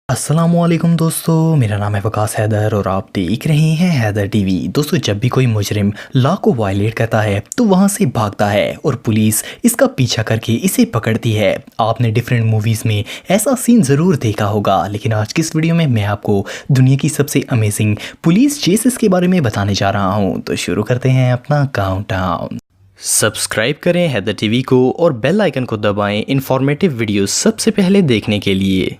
अस्सलामुअलैकुम दोस्तों, मेरा नाम है वकास हैदर और आप देख रहे हैं हैदर टीवी। दोस्तों, जब भी कोई मुजरिम लॉ को वायलेट करता है तो वहां से भागता है और पुलिस इसका पीछा करके इसे पकड़ती है। आपने डिफरेंट मूवीज़ में ऐसा सीन ज़रूर देखा होगा, लेकिन आज की इस वीडियो में मैं आपको दुनिया की सबसे अमेजिंग पुलिस चेसेस के बारे में बताने जा रहा हूँ। तो शुरू करते हैं अपना काउंटडाउन। सब्सक्राइब करें हैदर टीवी को और बेल आइकन को दबाएं इंफॉर्मेटिव वीडियो सबसे पहले देखने के लिए।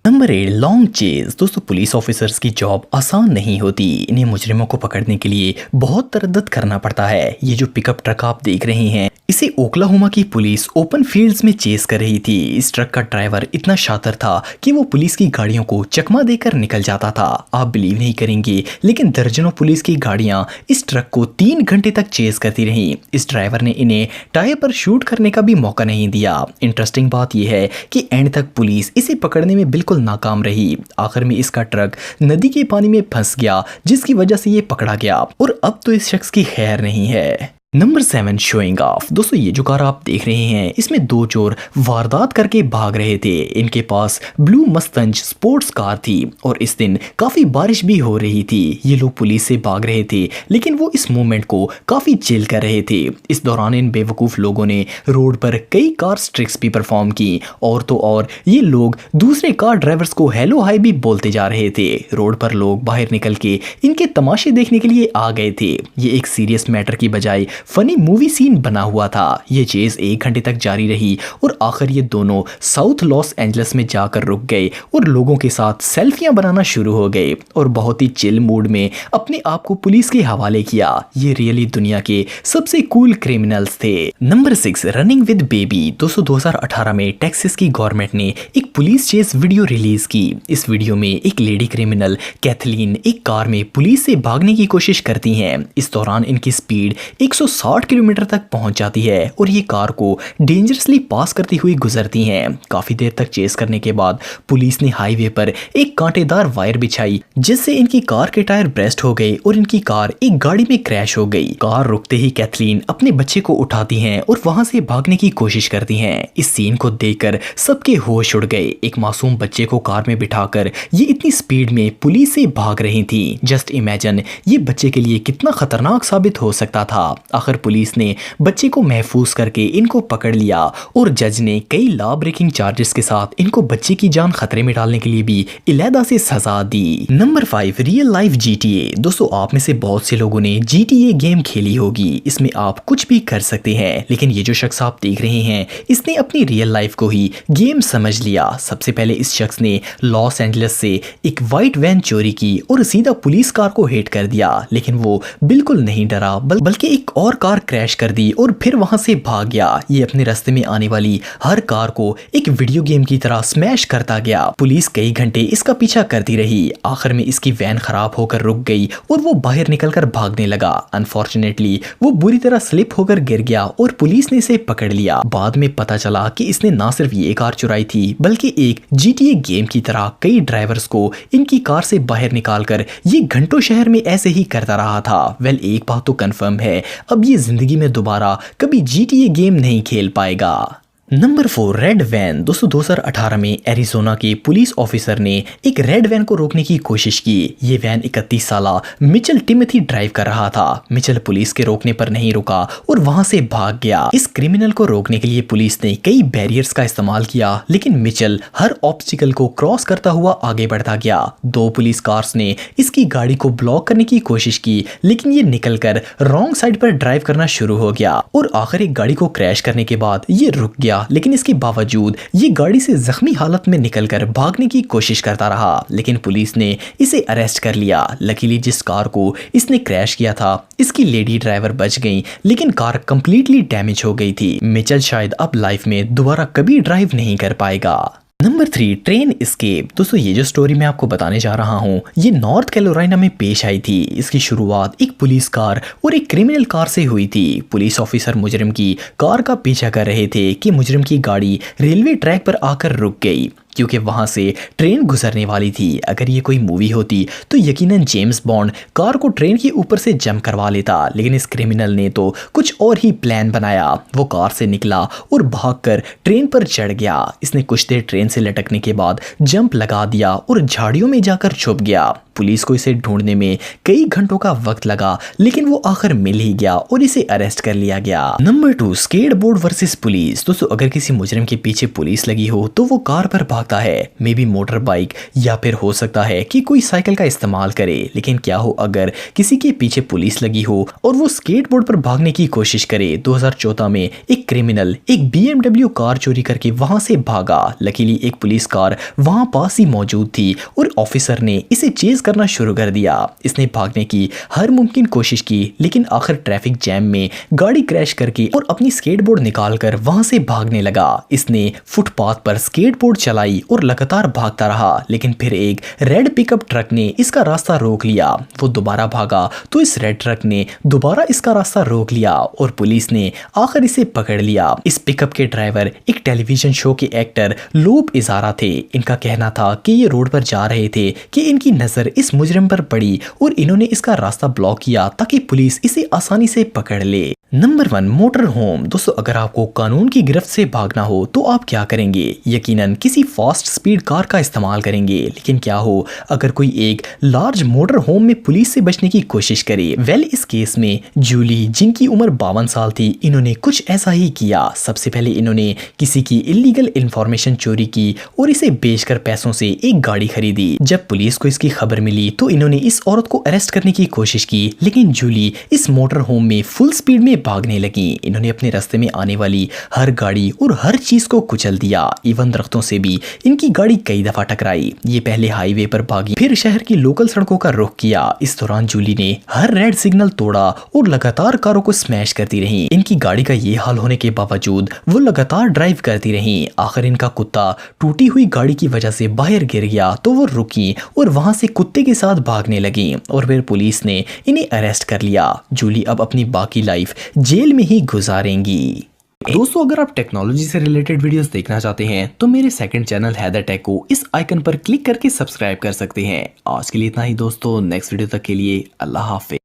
Number 8, long chase. दोस्तों, पुलिस ऑफिसर्स की जॉब आसान नहीं होती। इन्हें मुजरिमों को पकड़ने के लिए बहुत तरद्दुत करना पड़ता है। ये जो पिकअप ट्रक आप देख रहे हैं, इसे ओक्लाहोमा की पुलिस ओपन फील्ड्स में चेस कर रही थी। इस ट्रक का ड्राइवर इतना शातिर था कि वो पुलिस की गाड़ियों को चकमा देकर निकल जाता था। आप बिलीव नहीं करेंगे, लेकिन दर्जनों पुलिस की गाड़ियां इस ट्रक को 3 घंटे तक चेस करती रहीं। इस ड्राइवर ने इन्हें टायर पर शूट करने का भी मौका नहीं दिया। इंटरेस्टिंग बात यह है कि एंड तक पुलिस इसे पकड़ने में बिल्कुल नाकाम रही। आखिर में इसका ट्रक नदी के पानी में फंस गया, जिसकी वजह से ये पकड़ा गया और अब तो इस शख्स की खैर नहीं है। Number 7, showing off. दोस्तों, ये जो कार आप देख रहे हैं, इसमें 2 चोर वारदात करके भाग रहे थे। इनके पास ब्लू मस्तंज स्पोर्ट्स कार थी और इस दिन काफी बारिश भी हो रही थी। ये लोग पुलिस से भाग रहे थे, लेकिन वो इस मोमेंट को काफी चिल कर रहे थे। इस दौरान इन बेवकूफ लोगों ने रोड पर कई कार ट्रिक्स भी परफॉर्म की और तो और ये लोग दूसरे कार ड्राइवर्स को हेलो हाई भी बोलते जा रहे थे। रोड पर लोग बाहर निकल के इनके तमाशे देखने के लिए आ गए थे। ये एक सीरियस मैटर की बजाय फनी मूवी सीन बना हुआ था। ये चेज 1 घंटे तक जारी रही और आखिर ये दोनों साउथ लॉस एंजल्स में जाकर रुक गए और लोगों के साथ सेल्फियां बनाना शुरू हो गए और बहुत ही चिल मूड में अपने आप को पुलिस के हवाले किया। ये रियली दुनिया के सबसे कूल क्रिमिनल्स थे। Number 6, running with baby. 2018 में टेक्सास की गवर्नमेंट ने एक पुलिस चेस वीडियो रिलीज की। इस वीडियो में एक लेडी क्रिमिनल कैथलीन एक कार में पुलिस से भागने की कोशिश करती हैं। इस दौरान इनकी स्पीड 160 किलोमीटर तक पहुंच जाती है और ये कार को डेंजरसली पास करती हुई गुजरती हैं। काफी देर तक चेस करने के बाद पुलिस ने हाईवे पर एक कांटेदार वायर बिछाई, जिससे इनकी कार के टायर ब्रेस्ट हो गए और इनकी कार एक गाड़ी में क्रैश हो गई। कार रुकते ही कैथलीन अपने बच्चे को उठाती हैं और वहां से भागने की कोशिश करती हैं। इस सीन को देखकर सबके होश उड़ गए। एक मासूम बच्चे को कार में बिठाकर ये इतनी स्पीड में पुलिस से भाग रही थी। जस्ट इमेजिन ये बच्चे के लिए कितना खतरनाक साबित हो सकता था। आखिर पुलिस ने बच्चे को महफूज करके इनको पकड़ लिया और जज ने कई लॉ ब्रेकिंग चार्जेस के साथ इनको बच्चे की जान खतरे में डालने के लिए भी इलादा से सजा दी। Number 5, real life GTA। दोस्तों, आप में से बहुत से लोगों ने GTA गेम खेली होगी। इसमें आप कुछ भी कर सकते हैं, लेकिन ये जो शख्स आप देख रहे हैं, इसने अपनी रियल लाइफ को ही गेम समझ लिया। सबसे पहले इस शख्स ने लॉस एंजलिस से एक वाइट वैन चोरी की और सीधा पुलिस कार को हिट कर दिया, लेकिन वो बिल्कुल नहीं डरा, बल्कि एक और कार क्रैश कर दी और फिर वहां से भाग गया। ये अपने रास्ते में आने वाली हर कार को एक वीडियो गेम की तरह स्मैश करता गया। पुलिस कई घंटे इसका पीछा करती रही। आखिर में इसकी वैन खराब होकर रुक गई और वो बाहर निकलकर भागने लगा। अनफॉर्चुनेटली वो बुरी तरह स्लिप होकर गिर गया और पुलिस ने इसे पकड़ लिया। बाद में पता चला कि इसने ना सिर्फ ये कार चुराई थी, बल्कि एक GTA गेम की तरह कई ड्राइवर्स को इनकी कार से बाहर निकालकर ये घंटों शहर में ऐसे ही करता रहा था। वेल, एक बात तो कंफर्म है, अब ये जिंदगी में दोबारा कभी GTA गेम नहीं खेल पाएगा। Number 4, red van. दोस्तों, 2018 में एरिज़ोना के पुलिस ऑफिसर ने एक रेड वैन को रोकने की कोशिश की। ये वैन 31 साला मिचेल टिमोथी ड्राइव कर रहा था। मिचेल पुलिस के रोकने पर नहीं रुका और वहां से भाग गया। इस क्रिमिनल को रोकने के लिए पुलिस ने कई बैरियर्स का इस्तेमाल किया, लेकिन मिचेल हर ऑब्स्टिकल को क्रॉस करता हुआ आगे बढ़ता गया। 2 पुलिस कार्स ने इसकी गाड़ी को ब्लॉक करने की कोशिश की, लेकिन ये निकलकर रॉन्ग साइड पर ड्राइव करना शुरू हो गया और आखिर एक गाड़ी को क्रैश करने के बाद ये रुक गया। लेकिन इसके बावजूद ये गाड़ी से जख्मी हालत में निकलकर भागने की कोशिश करता रहा, लेकिन पुलिस ने इसे अरेस्ट कर लिया। लकीली जिस कार को इसने क्रैश किया था, इसकी लेडी ड्राइवर बच गई, लेकिन कार कंप्लीटली डैमेज हो गई थी। मिचेल शायद अब लाइफ में दोबारा कभी ड्राइव नहीं कर पाएगा। Number 3, train escape. दोस्तों, ये जो स्टोरी मैं आपको बताने जा रहा हूँ, ये नॉर्थ कैरोलिना में पेश आई थी। इसकी शुरुआत एक पुलिस कार और एक क्रिमिनल कार से हुई थी। पुलिस ऑफिसर मुजरिम की कार का पीछा कर रहे थे कि मुजरिम की गाड़ी रेलवे ट्रैक पर आकर रुक गई। क्योंकि वहां से ट्रेन गुजरने वाली थी। अगर ये कोई मूवी होती तो यकीनन जेम्स बॉन्ड कार को ट्रेन के ऊपर से जंप करवा लेता, लेकिन इस क्रिमिनल ने तो कुछ और ही प्लान बनाया। वो कार से निकला और भागकर ट्रेन पर चढ़ गया। इसने कुछ देर ट्रेन से लटकने के बाद जंप लगा दिया और झाड़ियों में जाकर छुप गया। पुलिस को इसे ढूंढने में कई घंटों का वक्त लगा, लेकिन वो आखिर मिल ही गया और इसे अरेस्ट कर लिया गया। Number 2, skateboard versus police. दोस्तों अगर किसी मुजरिम के पीछे पुलिस लगी हो तो वो कार पर भागता है, मे बी मोटर बाइक या फिर हो सकता है कि कोई साइकिल का इस्तेमाल करे। लेकिन क्या हो अगर किसी के पीछे पुलिस लगी हो और वो स्केटबोर्ड पर भागने की कोशिश करे। 2014 में एक क्रिमिनल एक BMW कार चोरी करके वहां से भागा। लकीली एक पुलिस कार वहां पास ही मौजूद थी और ऑफिसर ने इसे चेज करना शुरू कर दिया। इसने भागने की हर मुमकिन कोशिश की, लेकिन आखिर ट्रैफिक जैम में गाड़ी क्रैश करके और अपनी स्केटबोर्ड निकालकर वहां से भागने लगा। इसने फुटपाथ पर स्केटबोर्ड चलाई और लगातार भागता रहा, लेकिन फिर एक रेड पिकअप ट्रक ने इसका रास्ता रोक लिया। वो दोबारा भागा तो इस रेड ट्रक ने दोबारा इसका रास्ता रोक लिया और पुलिस ने आखिर इसे पकड़ लिया। इस पिकअप के ड्राइवर एक टेलीविजन शो के एक्टर लोप इजारा थे। इनका कहना था कि ये रोड पर जा रहे थे कि इनकी नजर इस मुजरिम पर पड़ी और इन्होंने इसका रास्ता ब्लॉक किया ताकि पुलिस इसे आसानी से पकड़ ले। Number 1, motor home. दोस्तों अगर आपको कानून की गिरफ्त से भागना हो तो आप क्या करेंगे? यकीनन किसी फास्ट स्पीड कार का इस्तेमाल करेंगे। लेकिन क्या हो अगर कोई एक लार्ज मोटर होम में पुलिस से बचने की कोशिश करे? इस केस में जूली, जिनकी उम्र 52 साल थी, इन्होंने कुछ ऐसा ही किया। सबसे पहले इन्होंने किसी की इलीगल इंफॉर्मेशन चोरी की और इसे बेचकर पैसों से एक गाड़ी खरीदी। जब पुलिस को इसकी खबर मिली तो इन्होंने इस औरत को अरेस्ट करने की कोशिश की, लेकिन जूली इस मोटर होम में फुल स्पीड में भागने लगी। इन्होंने अपने रास्ते में आने वाली हर गाड़ी और हर चीज को कुचल दिया। इवन दरख्तों से भी इनकी गाड़ी कई दफा टकराई। ये पहले हाईवे पर भागी, फिर शहर की लोकल सड़कों का रुख किया। इस दौरान जूली ने हर रेड सिग्नल तोड़ा और लगातार कारों को स्मैश करती रही। इनकी गाड़ी का ये हाल होने के बावजूद वो लगातार ड्राइव करती रही। आखिर इनका कुत्ता टूटी हुई गाड़ी की वजह से बाहर गिर गया तो वो रुकी और वहां से कुत्ते के साथ भागने लगी और फिर पुलिस ने इन्हें अरेस्ट कर लिया। जूली अब अपनी बाकी लाइफ जेल में ही गुजारेंगी। दोस्तों अगर आप टेक्नोलॉजी से रिलेटेड वीडियोस देखना चाहते हैं तो मेरे सेकंड चैनल हैदर टेक को इस आइकन पर क्लिक करके सब्सक्राइब कर सकते हैं। आज के लिए इतना ही दोस्तों, नेक्स्ट वीडियो तक के लिए अल्लाह हाफिज।